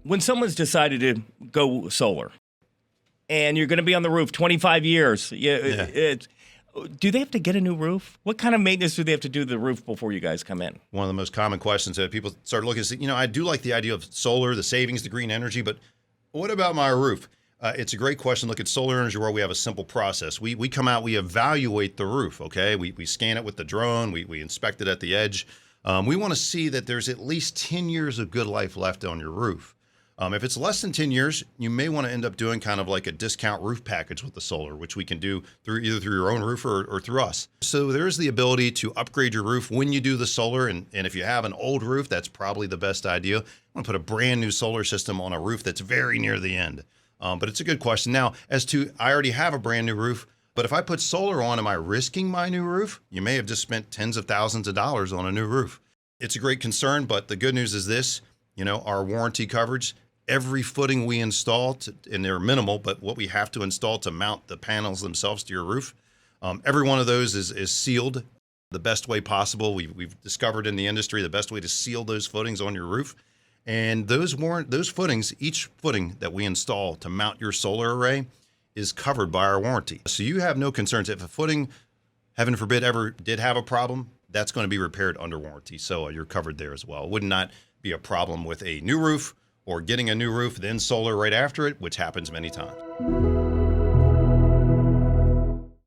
When someone's decided to go solar and you're going to be on the roof 25 years, do they have to get a new roof? What kind of maintenance do they have to do to the roof before you guys come in? One of the most common questions that people start looking at, I do like the idea of solar, the savings, the green energy, but what about my roof? It's a great question. Look, at Solar Energy World, we have a simple process. We come out, we evaluate the roof, okay? We scan it with the drone, we inspect it at the edge. We want to see that there's at least 10 years of good life left on your roof. If it's less than 10 years, you may want to end up doing kind of like a discount roof package with the solar, which we can do either through your own roof or through us. So there is the ability to upgrade your roof when you do the solar. And if you have an old roof, that's probably the best idea. I want to put a brand new solar system on a roof that's very near the end. But it's a good question. Now, as to, I already have a brand new roof, but if I put solar on, am I risking my new roof? You may have just spent tens of thousands of dollars on a new roof. It's a great concern, but the good news is this, our warranty coverage, every footing we install, and they're minimal, but what we have to install to mount the panels themselves to your roof, every one of those is sealed the best way possible. We've discovered in the industry the best way to seal those footings on your roof. And those footings, each footing that we install to mount your solar array is covered by our warranty. So you have no concerns. If a footing, heaven forbid, ever did have a problem, that's going to be repaired under warranty. So you're covered there as well. It would not be a problem with a new roof or getting a new roof, then solar right after it, which happens many times.